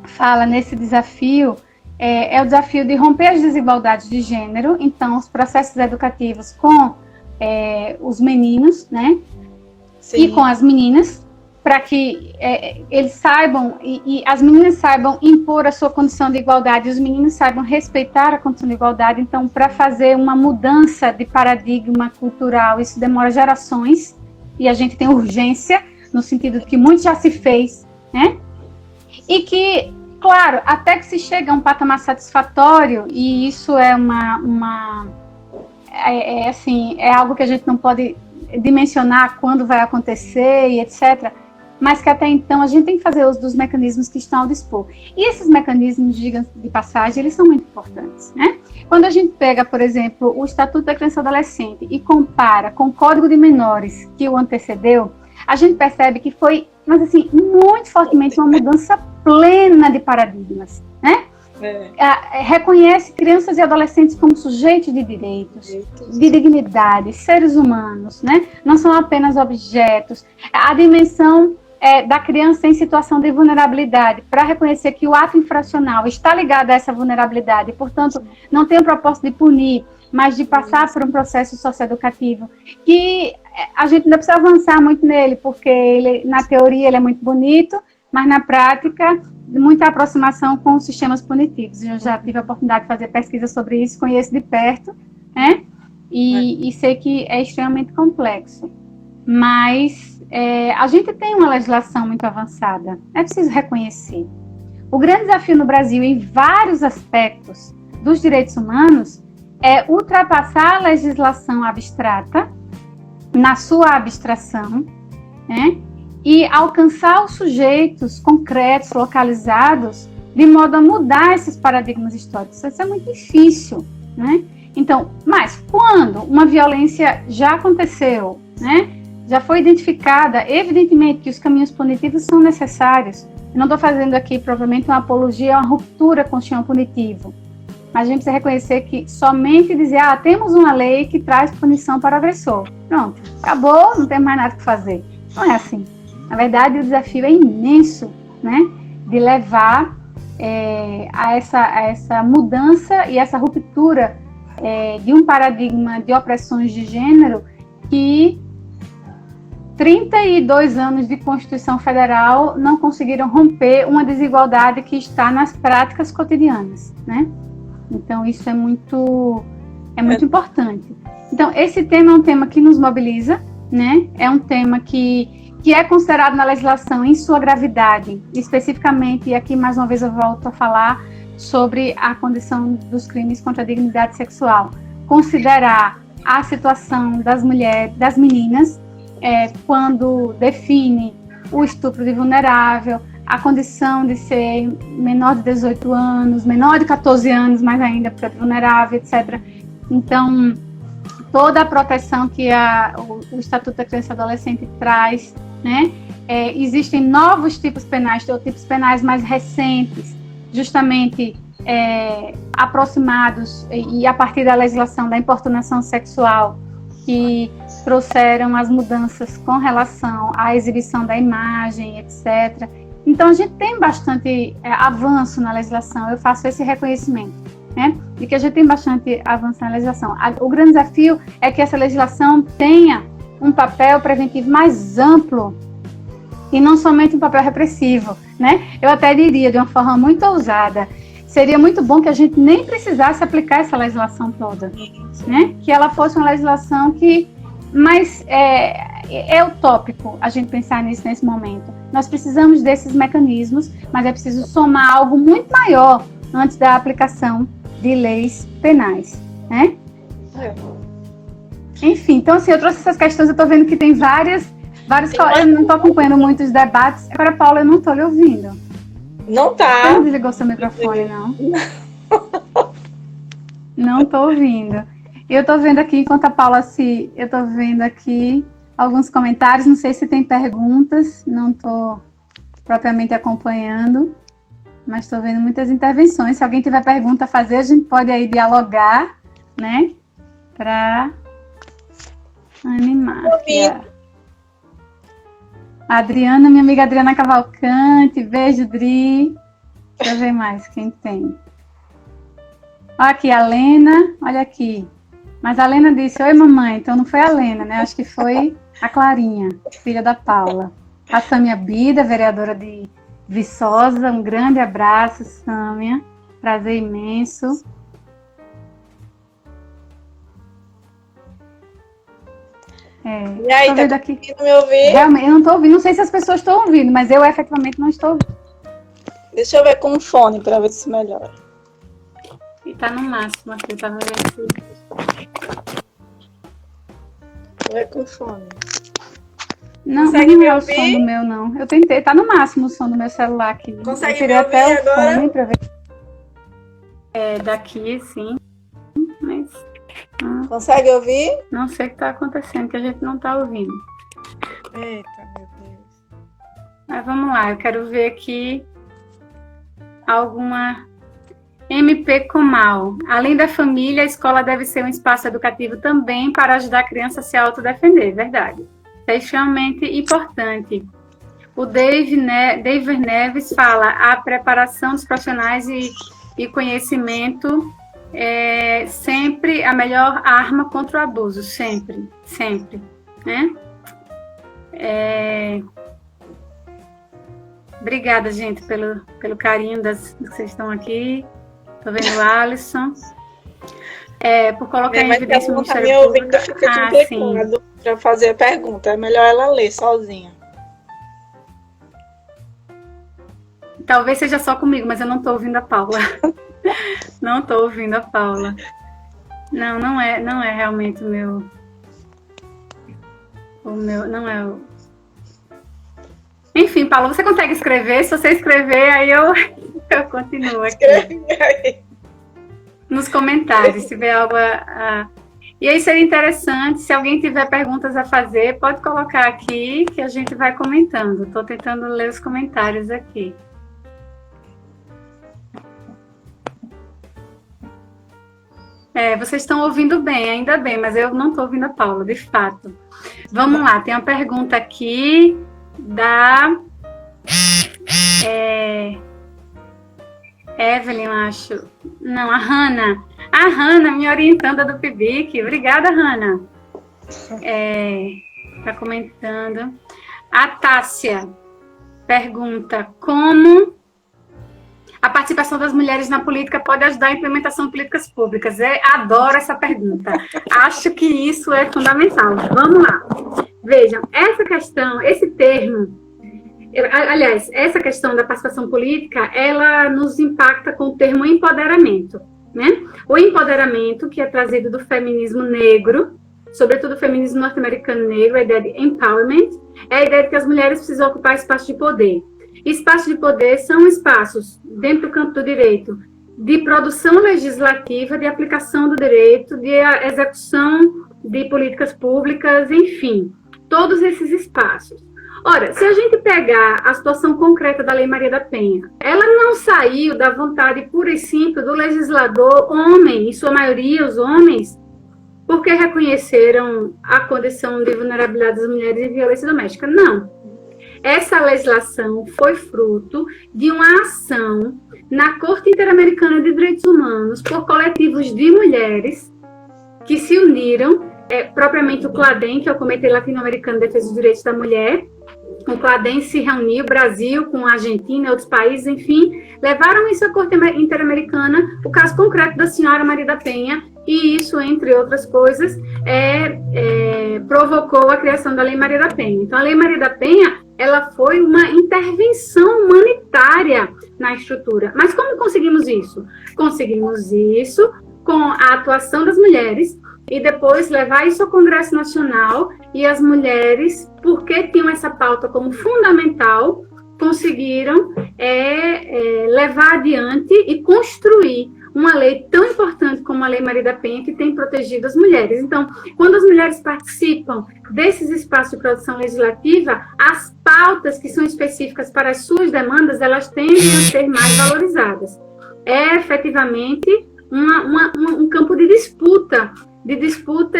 fala nesse desafio, é o desafio de romper as desigualdades de gênero. Então, os processos educativos com os meninos, né? Sim. E com as meninas, para que eles saibam, e as meninas saibam impor a sua condição de igualdade, e os meninos saibam respeitar a condição de igualdade. Então, para fazer uma mudança de paradigma cultural, isso demora gerações, e a gente tem urgência, no sentido de que muito já se fez, né? E que, claro, até que se chega a um patamar satisfatório, e isso é é algo que a gente não pode dimensionar quando vai acontecer e etc., mas que até então a gente tem que fazer uso dos mecanismos que estão ao dispor. E esses mecanismos, diga de passagem, eles são muito importantes, né? Quando a gente pega, por exemplo, o Estatuto da Criança e do Adolescente e compara com o Código de Menores que o antecedeu, a gente percebe que foi, mas assim, muito fortemente uma mudança plena de paradigmas, né? Reconhece crianças e adolescentes como sujeitos de direitos, de dignidade, seres humanos, né? Não são apenas objetos. A dimensão da criança em situação de vulnerabilidade, para reconhecer que o ato infracional está ligado a essa vulnerabilidade, e, portanto, não tem o propósito de punir, mas de passar por um processo socioeducativo, que a gente ainda precisa avançar muito nele, porque ele, na teoria ele é muito bonito, mas na prática, muita aproximação com os sistemas punitivos. Eu já tive a oportunidade de fazer pesquisa sobre isso, conheço de perto, né? E sei que é extremamente complexo. Mas a gente tem uma legislação muito avançada, é preciso reconhecer. O grande desafio no Brasil, em vários aspectos dos direitos humanos, é ultrapassar a legislação abstrata, na sua abstração, né? E alcançar os sujeitos concretos, localizados, de modo a mudar esses paradigmas históricos. Isso é muito difícil, né? Então, mas quando uma violência já aconteceu, né? Já foi identificada, evidentemente que os caminhos punitivos são necessários. Eu não estou fazendo aqui, provavelmente, uma apologia a uma ruptura com o sistema punitivo. Mas a gente precisa reconhecer que somente dizer, temos uma lei que traz punição para o agressor. Pronto, acabou, não tem mais nada que fazer. Não é assim. Na verdade, o desafio é imenso, né? De levar a essa mudança e essa ruptura de um paradigma de opressões de gênero que 32 anos de Constituição Federal não conseguiram romper uma desigualdade que está nas práticas cotidianas, né? Então, isso é muito importante. Então, esse tema é um tema que nos mobiliza, né? É um tema que é considerado na legislação em sua gravidade, especificamente, e aqui mais uma vez eu volto a falar sobre a condição dos crimes contra a dignidade sexual. Considerar a situação das mulheres, das meninas, quando define o estupro de vulnerável, a condição de ser menor de 18 anos, menor de 14 anos, mais ainda, porque é vulnerável, etc. Então, toda a proteção que o Estatuto da Criança e Adolescente traz, né? Existem novos tipos penais, ou tipos penais mais recentes, justamente aproximados e a partir da legislação da importunação sexual, que trouxeram as mudanças com relação à exibição da imagem, etc. Então, a gente tem bastante avanço na legislação, eu faço esse reconhecimento, né, de que a gente tem bastante avanço na legislação. O grande desafio é que essa legislação tenha um papel preventivo mais amplo e não somente um papel repressivo, né? Eu até diria, de uma forma muito ousada, seria muito bom que a gente nem precisasse aplicar essa legislação toda, né? Que ela fosse uma legislação que... Mas é utópico a gente pensar nisso nesse momento. Nós precisamos desses mecanismos, mas é preciso somar algo muito maior antes da aplicação de leis penais, né? Enfim, então assim, eu trouxe essas questões, eu estou vendo que tem vários eu não estou acompanhando muitos debates. Agora, Paula, eu não estou lhe ouvindo.
Não tá.
Você não desligou seu microfone, não? Não estou ouvindo. Eu estou vendo aqui, enquanto a Paula se... Eu estou vendo aqui alguns comentários, não sei se tem perguntas, não estou propriamente acompanhando, mas estou vendo muitas intervenções. Se alguém tiver pergunta a fazer, a gente pode aí dialogar, né? Para animar. A Adriana, minha amiga Adriana Cavalcante, beijo, Dri. Deixa eu ver mais quem tem. Olha aqui, a Lena, olha aqui. Mas a Lena disse, oi mamãe, então não foi a Lena, né? Acho que foi a Clarinha, filha da Paula. A Sâmia Bida, vereadora de Viçosa, um grande abraço, Sâmia. Prazer imenso.
E aí, tá conseguindo me ouvir?
Realmente, eu não estou ouvindo, não sei se as pessoas estão ouvindo, mas eu efetivamente não estou ouvindo.
Deixa eu ver com o fone para ver se melhora.
E tá no máximo aqui, eu tava vendo se...
Vou ver com o fone.
Não, não é o som do meu, não. Eu tentei, tá no máximo o som do meu celular aqui.
Consegue me ouvir até agora?
Fone pra ver. Daqui, sim. Mas...
Consegue ouvir?
Não sei o que tá acontecendo, que a gente não tá ouvindo.
Eita, meu Deus.
Mas vamos lá, eu quero ver aqui alguma... MP Comal. Além da família, a escola deve ser um espaço educativo também para ajudar a criança a se autodefender, verdade. Isso é extremamente importante. O David Neves fala, a preparação dos profissionais e conhecimento é sempre a melhor arma contra o abuso, sempre, sempre, né? Obrigada, gente, pelo carinho das que vocês estão aqui. Tô vendo o Alisson. Por colocar em evidência o Ministério Público.
Fica complicado para fazer a pergunta. É melhor ela ler sozinha.
Talvez seja só comigo, mas eu não tô ouvindo a Paula. Não tô ouvindo a Paula. Não é realmente o meu... Não é o... Enfim, Paula, você consegue escrever? Se você escrever, aí eu continuo aqui.
Escreve aí.
Nos comentários, se tiver algo E aí seria interessante, se alguém tiver perguntas a fazer, pode colocar aqui, que a gente vai comentando. Estou tentando ler os comentários aqui. Vocês estão ouvindo bem, ainda bem, mas eu não estou ouvindo a Paula, de fato. Vamos lá, tem uma pergunta aqui da Evelyn, eu acho. Não, a Hanna. A Hanna, minha orientanda do PIBIC. Obrigada, Hanna. Está comentando. A Tássia pergunta como a participação das mulheres na política pode ajudar a implementação de políticas públicas. Adoro essa pergunta. Acho que isso é fundamental. Vamos lá. Vejam, essa questão, esse termo, aliás, essa questão da participação política, ela nos impacta com o termo empoderamento, né? O empoderamento, que é trazido do feminismo negro, sobretudo o feminismo norte-americano negro, a ideia de empowerment, é a ideia de que as mulheres precisam ocupar espaço de poder. Espaços de poder são espaços, dentro do campo do direito, de produção legislativa, de aplicação do direito, de execução de políticas públicas, enfim, todos esses espaços. Ora, se a gente pegar a situação concreta da Lei Maria da Penha, ela não saiu da vontade pura e simples do legislador homem, em sua maioria os homens, porque reconheceram a condição de vulnerabilidade das mulheres e violência doméstica. Não. Essa legislação foi fruto de uma ação na Corte Interamericana de Direitos Humanos por coletivos de mulheres que se uniram, propriamente o CLADEM, que é o Comitê Latino-Americano de Defesa dos Direitos da Mulher. O CLADEM se reuniu, Brasil, com a Argentina, outros países, enfim, levaram isso à Corte Interamericana, o caso concreto da senhora Maria da Penha, e isso, entre outras coisas, provocou a criação da Lei Maria da Penha. Então, a Lei Maria da Penha, ela foi uma intervenção humanitária na estrutura. Mas como conseguimos isso? Conseguimos isso com a atuação das mulheres e depois levar isso ao Congresso Nacional, e as mulheres, porque tinham essa pauta como fundamental, conseguiram levar adiante e construir uma lei tão importante como a Lei Maria da Penha, que tem protegido as mulheres. Então, quando as mulheres participam desses espaços de produção legislativa, as pautas que são específicas para as suas demandas, elas tendem a ser mais valorizadas. É efetivamente um campo de disputa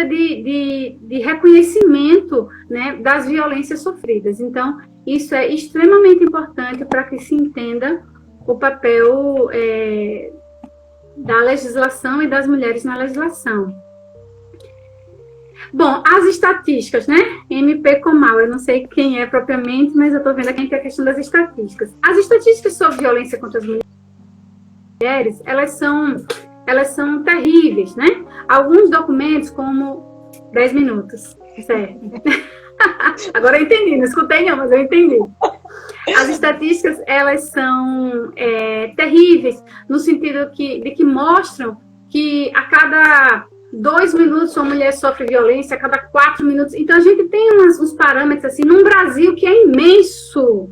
de reconhecimento, né, das violências sofridas. Então, isso é extremamente importante para que se entenda o papel da legislação e das mulheres na legislação. Bom, as estatísticas, né? MP Comal, eu não sei quem é propriamente, mas eu estou vendo aqui a questão das estatísticas. As estatísticas sobre violência contra as mulheres, elas são terríveis, né? Alguns documentos, como 10 minutos, certo? Agora eu entendi, não escutei não, mas eu entendi. As estatísticas, elas são terríveis, no sentido de que mostram que a cada 2 minutos uma mulher sofre violência, a cada 4 minutos. Então, a gente tem uns parâmetros, assim, num Brasil que é imenso,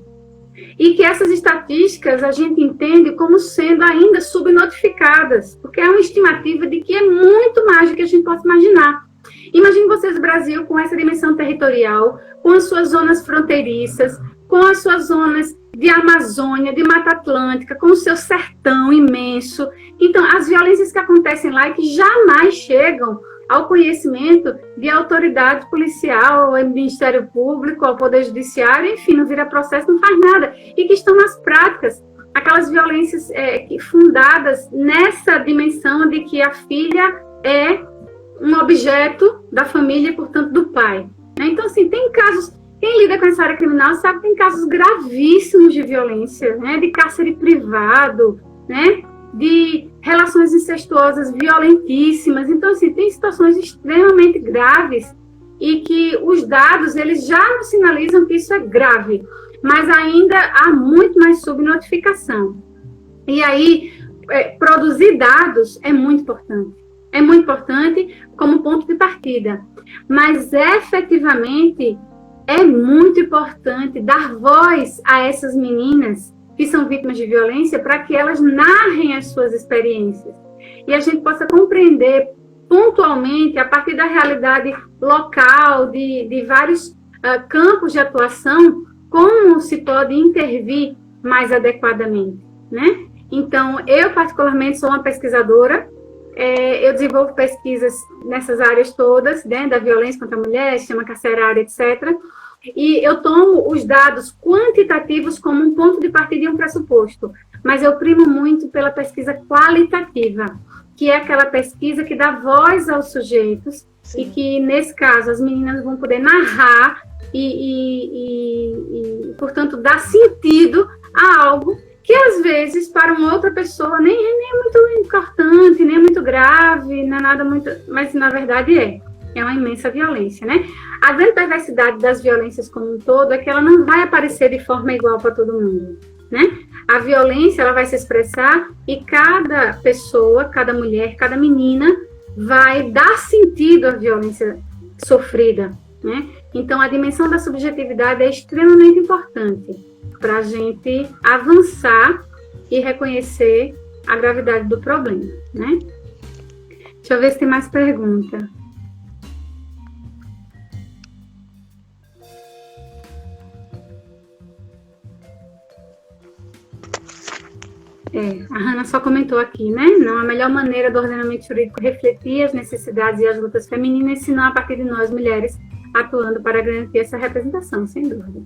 e que essas estatísticas a gente entende como sendo ainda subnotificadas, porque é uma estimativa de que é muito mais do que a gente pode imaginar. Imagine vocês o Brasil com essa dimensão territorial, com as suas zonas fronteiriças, com as suas zonas de Amazônia, de Mata Atlântica, com o seu sertão imenso. Então, as violências que acontecem lá e que jamais chegam ao conhecimento de autoridade policial, ao Ministério Público, ao Poder Judiciário, enfim, não vira processo, não faz nada. E que estão nas práticas, aquelas violências fundadas nessa dimensão de que a filha é um objeto da família e, portanto, do pai. Então, assim, tem casos... Quem lida com essa área criminal sabe que tem casos gravíssimos de violência, né? De cárcere privado, né? De relações incestuosas violentíssimas. Então, assim, tem situações extremamente graves e que os dados, eles já nos sinalizam que isso é grave, mas ainda há muito mais subnotificação. E aí, produzir dados é muito importante. É muito importante como ponto de partida. Mas, efetivamente, é muito importante dar voz a essas meninas que são vítimas de violência para que elas narrem as suas experiências. E a gente possa compreender pontualmente, a partir da realidade local, de vários campos de atuação, como se pode intervir mais adequadamente, né? Então, eu particularmente sou uma pesquisadora, eu desenvolvo pesquisas nessas áreas todas, né, da violência contra a mulher, sistema carcerário, etc. E eu tomo os dados quantitativos como um ponto de partida e um pressuposto, mas eu primo muito pela pesquisa qualitativa, que é aquela pesquisa que dá voz aos sujeitos. Sim. E que, nesse caso, as meninas vão poder narrar portanto, dar sentido a algo que, às vezes, para uma outra pessoa nem é muito importante, nem é muito grave, não é nada muito... Mas, na verdade, é uma imensa violência, né? A grande perversidade das violências como um todo é que ela não vai aparecer de forma igual para todo mundo, né? A violência, ela vai se expressar e cada pessoa, cada mulher, cada menina vai dar sentido à violência sofrida, né? Então, a dimensão da subjetividade é extremamente importante para a gente avançar e reconhecer a gravidade do problema, né? Deixa eu ver se tem mais pergunta. A Hanna só comentou aqui, né? Não, a melhor maneira do ordenamento jurídico refletir as necessidades e as lutas femininas, senão a partir de nós, mulheres, atuando para garantir essa representação, sem dúvida.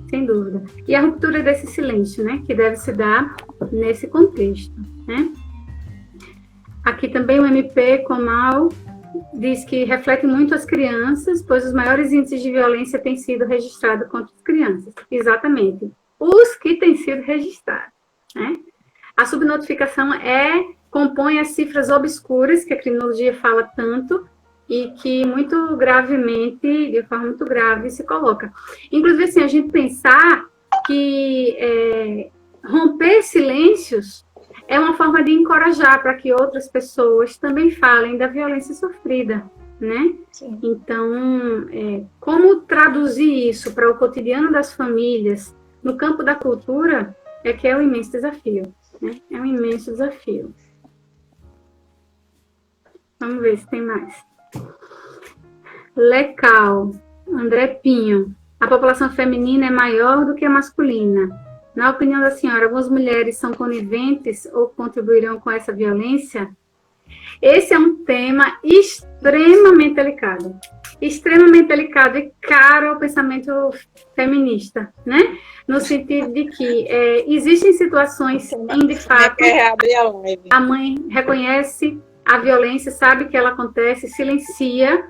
Sem dúvida. E a ruptura desse silêncio, né? Que deve se dar nesse contexto, né? Aqui também o MP Comal diz que reflete muito as crianças, pois os maiores índices de violência têm sido registrados contra as crianças. Exatamente. Os que têm sido registrados, né? A subnotificação compõe as cifras obscuras que a criminologia fala tanto e que muito gravemente, de forma muito grave, se coloca. Inclusive, assim, a gente pensar que romper silêncios é uma forma de encorajar para que outras pessoas também falem da violência sofrida, né? Sim. Então, como traduzir isso para o cotidiano das famílias no campo da cultura que é um imenso desafio, né? É um imenso desafio. Vamos ver se tem mais. Lecal, André Pinho. A população feminina é maior do que a masculina. Na opinião da senhora, algumas mulheres são coniventes ou contribuirão com essa violência? Esse é um tema extremamente delicado e caro ao pensamento feminista, né? No sentido de que existem situações em, de fato, a mãe reconhece a violência, sabe que ela acontece, silencia,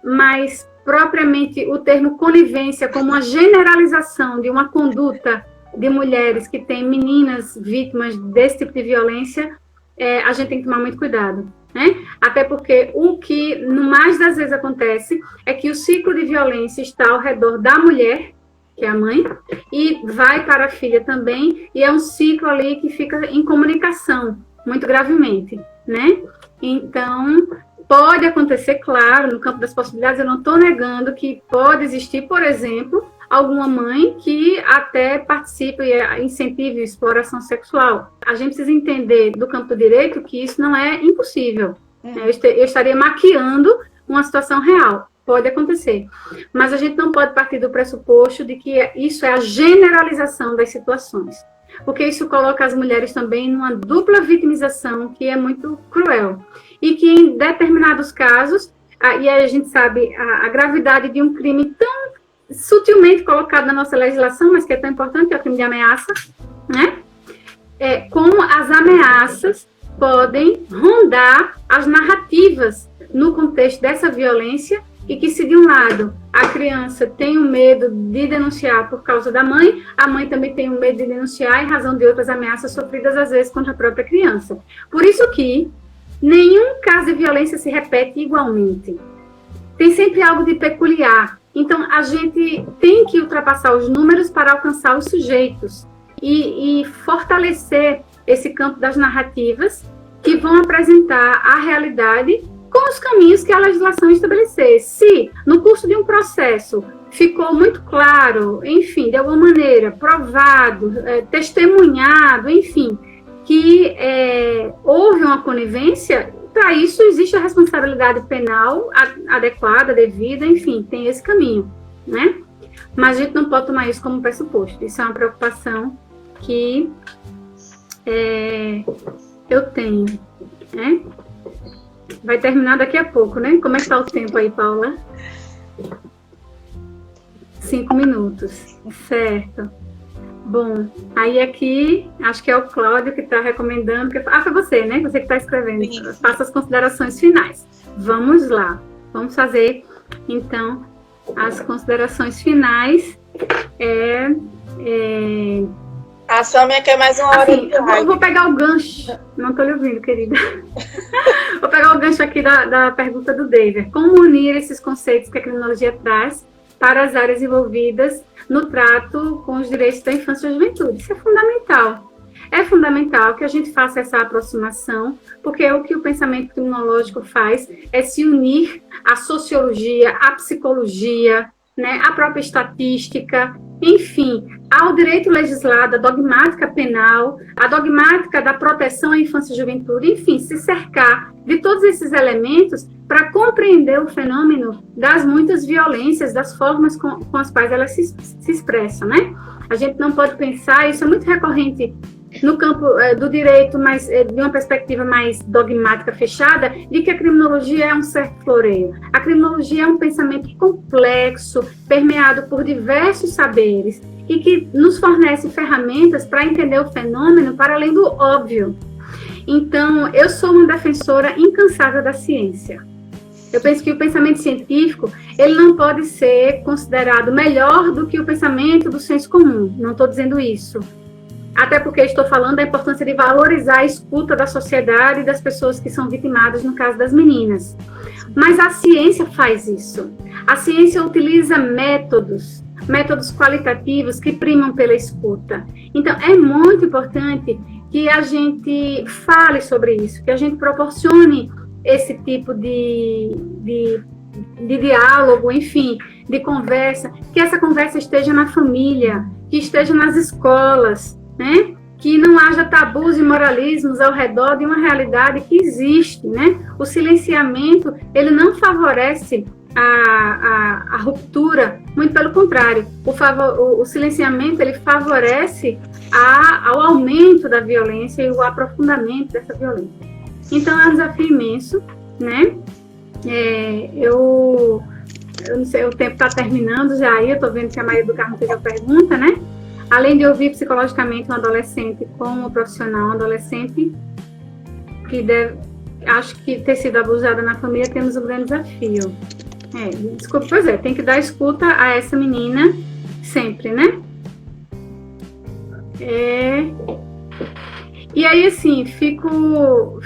mas propriamente o termo conivência como uma generalização de uma conduta de mulheres que têm meninas vítimas desse tipo de violência, a gente tem que tomar muito cuidado, né? Até porque o que mais das vezes acontece é que o ciclo de violência está ao redor da mulher, que é a mãe, e vai para a filha também, e é um ciclo ali que fica em comunicação, muito gravemente, né? Então, pode acontecer, claro, no campo das possibilidades, eu não estou negando que pode existir, por exemplo, alguma mãe que até participe e incentive a exploração sexual. A gente precisa entender do campo do direito que isso não é impossível. Eu estaria maquiando uma situação real. Pode acontecer. Mas a gente não pode partir do pressuposto de que isso é a generalização das situações. Porque isso coloca as mulheres também numa dupla vitimização que é muito cruel. E que em determinados casos, e aí a gente sabe a gravidade de um crime tão sutilmente colocado na nossa legislação, mas que é tão importante, que é o crime de ameaça, né? Como as ameaças podem rondar as narrativas no contexto dessa violência e que, se de um lado a criança tem o medo de denunciar por causa da mãe, a mãe também tem o medo de denunciar em razão de outras ameaças sofridas, às vezes, contra a própria criança. Por isso que nenhum caso de violência se repete igualmente. Tem sempre algo de peculiar. Então, a gente tem que ultrapassar os números para alcançar os sujeitos e fortalecer esse campo das narrativas que vão apresentar a realidade com os caminhos que a legislação estabelecer. Se, no curso de um processo, ficou muito claro, enfim, de alguma maneira, provado, testemunhado, enfim, que houve uma conivência, para isso existe a responsabilidade penal adequada, devida, enfim, tem esse caminho, né? Mas a gente não pode tomar isso como pressuposto. Isso é uma preocupação que eu tenho, né? Vai terminar daqui a pouco, né? Como é que está o tempo aí, Paula? 5 minutos, certo. Bom, aí aqui, acho que é o Cláudio que está recomendando. Foi você, né? Você que está escrevendo. Sim. Faça as considerações finais. Vamos lá. Vamos fazer, então, as considerações finais.
A Sâmia quer mais uma hora.
Assim, eu vou pegar o gancho. Não estou lhe ouvindo, querida. Vou pegar o gancho aqui da pergunta do David. Como unir esses conceitos que a criminologia traz para as áreas envolvidas no trato com os direitos da infância e juventude? Isso é fundamental. É fundamental que a gente faça essa aproximação, porque o que o pensamento criminológico faz é se unir à sociologia, à psicologia, né, à própria estatística, enfim, ao direito legislado, à dogmática penal, à dogmática da proteção à infância e juventude, enfim, se cercar de todos esses elementos para compreender o fenômeno das muitas violências, das formas com as quais elas se expressam, né? A gente não pode pensar, isso é muito recorrente no campo do direito, mas de uma perspectiva mais dogmática, fechada, de que a criminologia é um certo floreio. A criminologia é um pensamento complexo, permeado por diversos saberes, e que nos fornece ferramentas para entender o fenômeno para além do óbvio. Então, eu sou uma defensora incansável da ciência. Eu penso que o pensamento científico, ele não pode ser considerado melhor do que o pensamento do senso comum. Não estou dizendo isso. Até porque estou falando da importância de valorizar a escuta da sociedade e das pessoas que são vitimadas, no caso das meninas. Mas a ciência faz isso. A ciência utiliza métodos qualitativos que primam pela escuta. Então, é muito importante que a gente fale sobre isso, que a gente proporcione esse tipo de diálogo, enfim, de conversa, que essa conversa esteja na família, que esteja nas escolas, né? que não haja tabus e moralismos ao redor de uma realidade que existe, né? O silenciamento, ele não favorece a ruptura, muito pelo contrário, o silenciamento, ele favorece ao aumento da violência e o aprofundamento dessa violência. Então, é um desafio imenso, né? Eu não sei, o tempo está terminando já aí, eu estou vendo que a Maria do Carmo fez a pergunta, né? Além de ouvir psicologicamente um adolescente como profissional, um adolescente que acho que ter sido abusada na família, temos um grande desafio. Desculpa, pois tem que dar escuta a essa menina sempre, né? E aí, assim, fico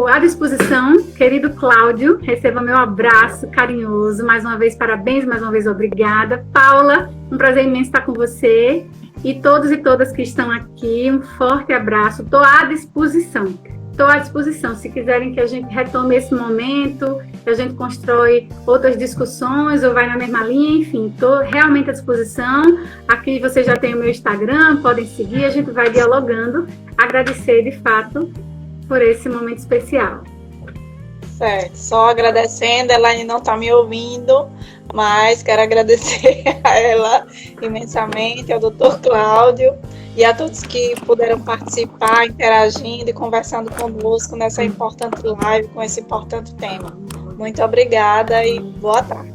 à disposição, querido Cláudio, receba meu abraço carinhoso, mais uma vez, parabéns, mais uma vez, obrigada. Paula, um prazer imenso estar com você, e todos e todas que estão aqui, um forte abraço, estou à disposição, se quiserem que a gente retome esse momento, que a gente constrói outras discussões, ou vai na mesma linha, enfim, estou realmente à disposição. Aqui vocês já têm o meu Instagram, podem seguir, a gente vai dialogando. Agradecer, de fato, por esse momento especial.
Certo, só agradecendo, a Elaine não está me ouvindo, mas quero agradecer a ela imensamente, ao Dr. Cláudio, e a todos que puderam participar, interagindo e conversando conosco nessa importante live, com esse importante tema. Muito obrigada e boa tarde.